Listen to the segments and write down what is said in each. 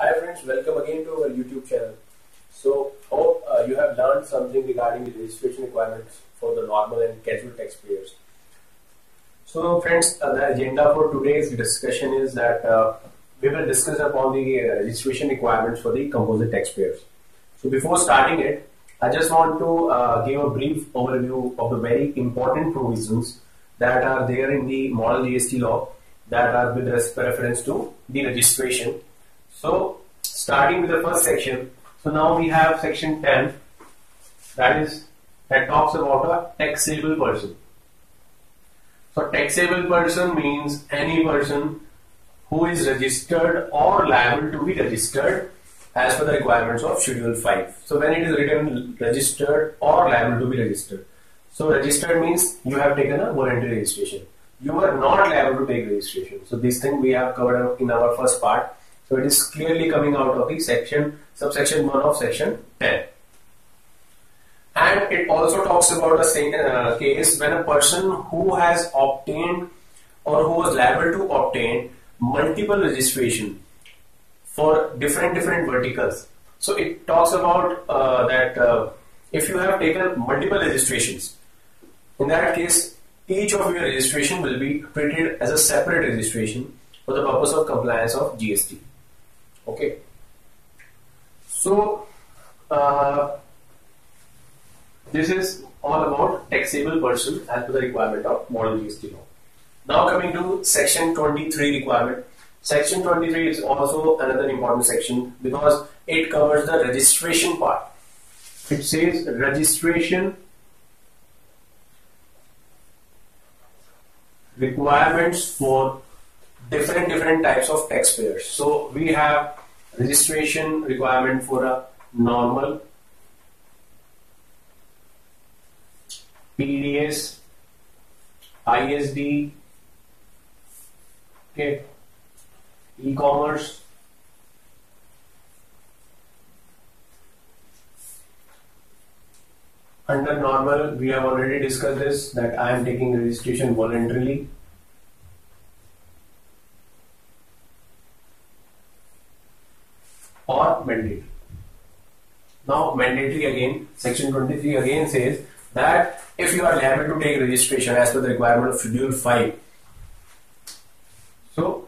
Hi friends, welcome again to our YouTube channel. So hope you have learned something regarding the registration requirements for the normal and casual taxpayers. So friends, the agenda for today's discussion is that we will discuss upon the registration requirements for the composite taxpayers. So before starting it, I just want to give a brief overview of the very important provisions that are there in the model GST law that are with reference to the registration. So starting with the first section, so now we have section 10 that talks about a taxable person. So taxable person means any person who is registered or liable to be registered as per the requirements of Schedule 5. So when it is written registered or liable to be registered, so registered means you have taken a voluntary registration. You are not liable to take registration. So this thing we have covered in our first part. So it is clearly coming out of the subsection 1 of section 10. And it also talks about a case when a person who has obtained or who was liable to obtain multiple registration for different verticals. So it talks about that if you have taken multiple registrations, in that case each of your registration will be treated as a separate registration for the purpose of compliance of GST. Okay. So this is all about taxable person as per the requirement of model GST law. Now coming to section 23 requirement. Section 23 is also another important section because it covers the registration part. It says registration requirements for different types of taxpayers. So we have registration requirement for a normal, PDS, ISD, okay, e-commerce, under normal we have already discussed this, that I am taking registration voluntarily. Or mandatory. Now mandatory again, section 23 again says that if you are liable to take registration as per the requirement of Schedule 5, so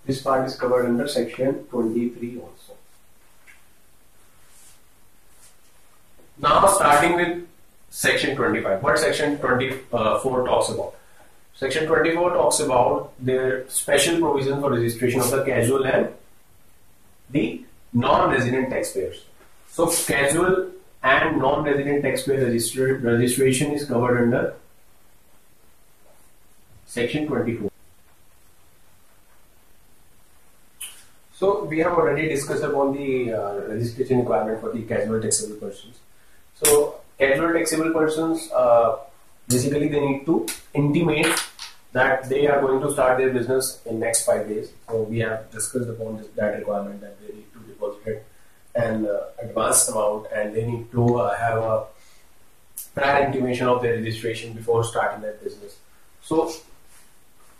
this part is covered under section 23 also. Now starting with section 25, what section 24 talks about? Section 24 talks about the special provision for registration of the casual and the non-resident taxpayers. So casual and non-resident taxpayer registration is covered under section 24. So we have already discussed upon the registration requirement for the casual taxable persons. So casual taxable persons, basically they need to intimate that they are going to start their business in next 5 days. So we have discussed upon that requirement that they need to deposit an advance amount and they need to have a prior intimation of their registration before starting their business. So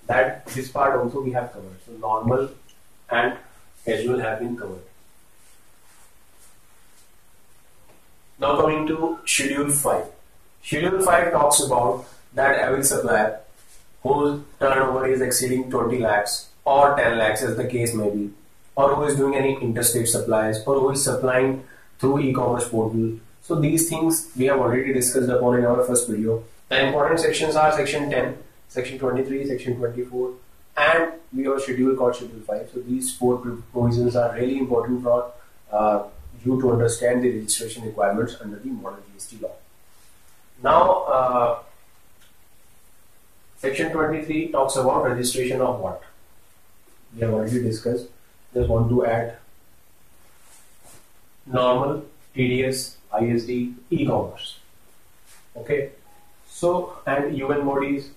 that this part also we have covered. So normal and casual have been covered. Now coming to Schedule 5. Schedule 5 talks about that every supplier whose turnover is exceeding 20 lakhs or 10 lakhs as the case may be, or who is doing any interstate supplies, or who is supplying through e-commerce portal. So these things we have already discussed upon in our first video. The important sections are section 10, section 23, section 24, and we have a schedule called Schedule 5. So these 4 provisions are really important for you to understand the registration requirements under the model GST law. Now section 23 talks about registration of what? We have already discussed. Just want to add normal, TDS, ISD, e-commerce. Okay. So and UN bodies.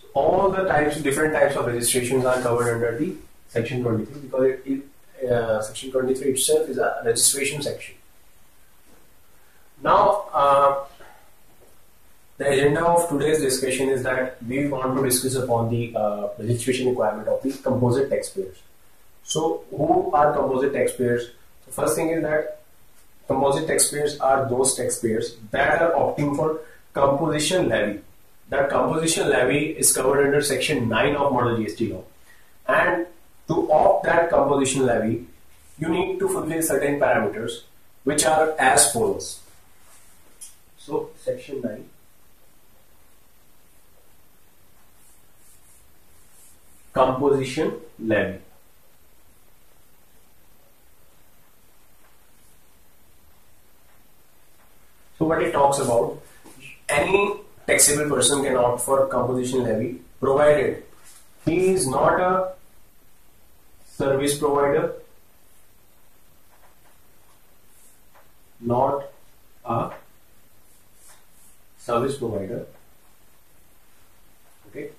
So all the different types of registrations are covered under the section 23 because section 23 itself is a registration section. Now The agenda of today's discussion is that we want to discuss upon the registration requirement of the composite taxpayers. So, who are composite taxpayers? The first thing is that composite taxpayers are those taxpayers that are opting for composition levy. That composition levy is covered under section 9 of model GST law. And to opt that composition levy, you need to fulfill certain parameters which are as follows. So, section 9. Composition levy. So what it talks about, any taxable person can opt for composition levy provided he is not a service provider, not a service provider, okay,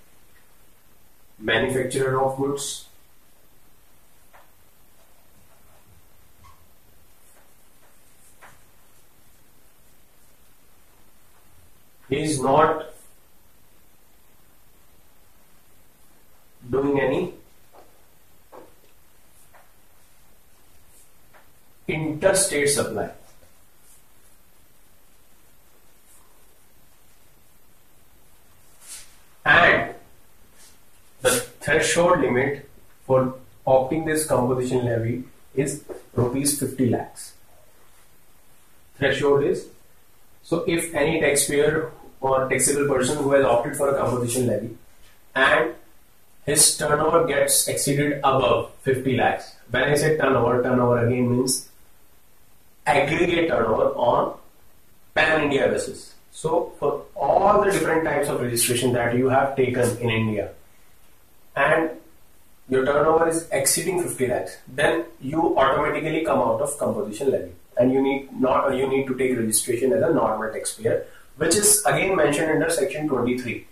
manufacturer of goods, he is not doing any interstate supply. And the threshold limit for opting this composition levy is rupees 50 lakhs. Threshold is, so if any taxpayer or taxable person who has opted for a composition levy and his turnover gets exceeded above 50 lakhs. When I say turnover again means aggregate turnover on pan-India basis. So for all the different types of registration that you have taken in India and your turnover is exceeding 50 lakhs, then you automatically come out of composition levy and you need to take registration as a normal taxpayer, which is again mentioned under section 23.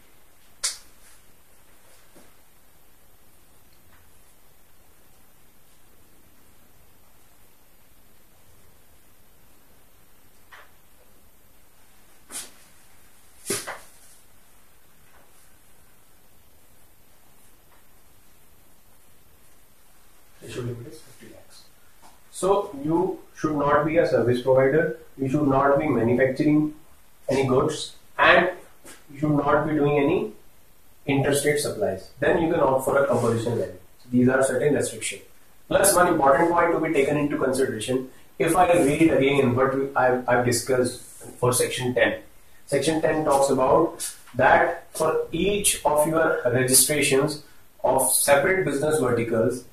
So you should not be a service provider, you should not be manufacturing any goods, and you should not be doing any interstate supplies. Then you can opt for a composition levy. So these are certain restrictions. Plus one important point to be taken into consideration. If I read again what I've discussed for section 10. Section 10 talks about that for each of your registrations of separate business verticals,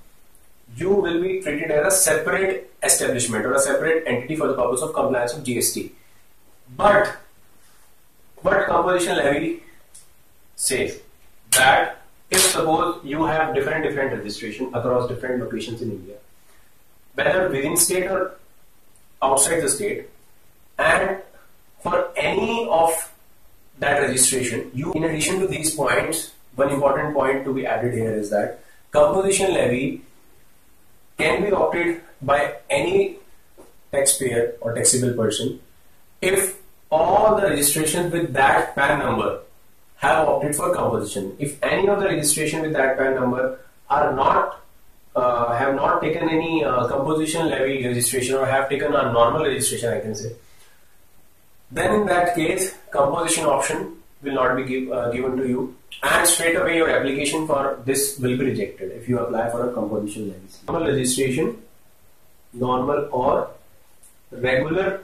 you will be treated as a separate establishment or a separate entity for the purpose of compliance with GST. But what composition levy says that if suppose you have different registration across different locations in India, whether within state or outside the state, and for any of that registration, you, in addition to these points, one important point to be added here is that composition levy can be opted by any taxpayer or taxable person if all the registrations with that PAN number have opted for composition. If any of the registration with that PAN number are not have not taken any composition levy registration or have taken a normal registration, I can say, then in that case composition option will not be given to you, and straight away your application for this will be rejected if you apply for a composition levy. Normal registration, normal or regular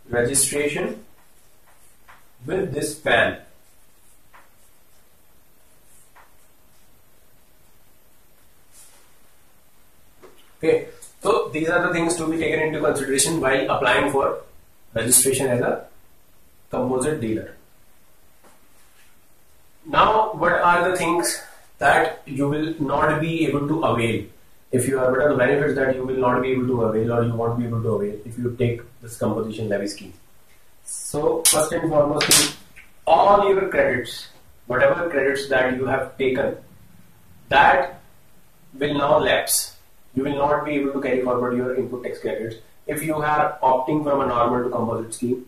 registration with this PAN. Okay, so these are the things to be taken into consideration while applying for registration as a composite dealer. Now, what are the things that you will not be able to avail if you are, what are the benefits that you will not be able to avail or you won't be able to avail if you take this composition levy scheme? So, first and foremost, all your credits, whatever credits that you have taken, that will now lapse. You will not be able to carry forward your input tax credits if you are opting from a normal to composite scheme.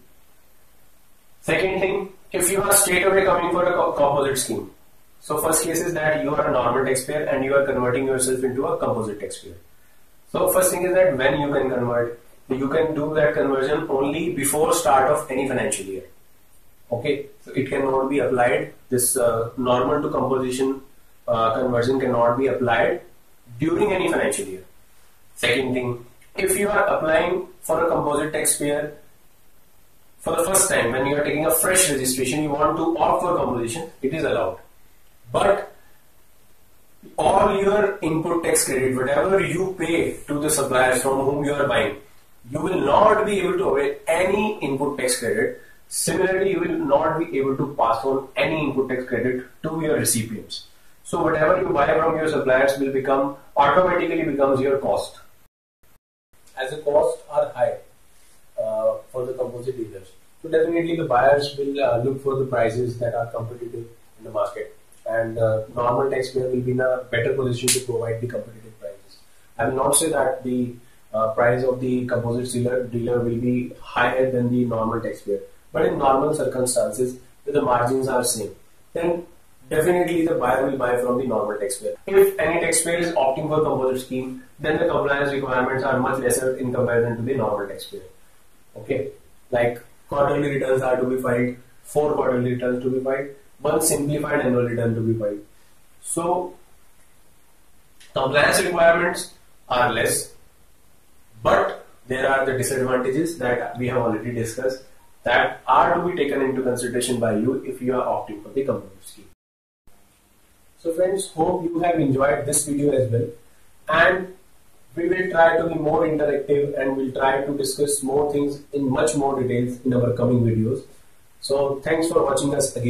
Second thing, if you are straight away coming for a composite scheme. So first case is that you are a normal taxpayer and you are converting yourself into a composite taxpayer. So first thing is that when you can convert, you can do that conversion only before start of any financial year. Okay, so it cannot be applied. This normal to composition conversion cannot be applied during any financial year. Second thing, if you are applying for a composite taxpayer for the first time, when you are taking a fresh registration, you want to opt for composition, it is allowed. But all your input tax credit, whatever you pay to the suppliers from whom you are buying, you will not be able to avail any input tax credit. Similarly, you will not be able to pass on any input tax credit to your recipients. So whatever you buy from your suppliers will automatically becomes your cost. As the costs are high for the composite dealers, so definitely the buyers will look for the prices that are competitive in the market, and normal taxpayer will be in a better position to provide the competitive prices. I will not say that the price of the composite dealer will be higher than the normal taxpayer, but in normal circumstances, if the margins are same, then definitely the buyer will buy from the normal taxpayer. If any taxpayer is opting for composite scheme, then the compliance requirements are much lesser in comparison to the normal taxpayer. Okay, like quarterly returns are to be filed, 4 quarterly returns to be filed, 1 simplified annual return to be filed. So compliance requirements are less, but there are the disadvantages that we have already discussed that are to be taken into consideration by you if you are opting for the composite scheme. So friends, hope you have enjoyed this video as well, and we will try to be more interactive and we'll try to discuss more things in much more details in our coming videos. So thanks for watching us again.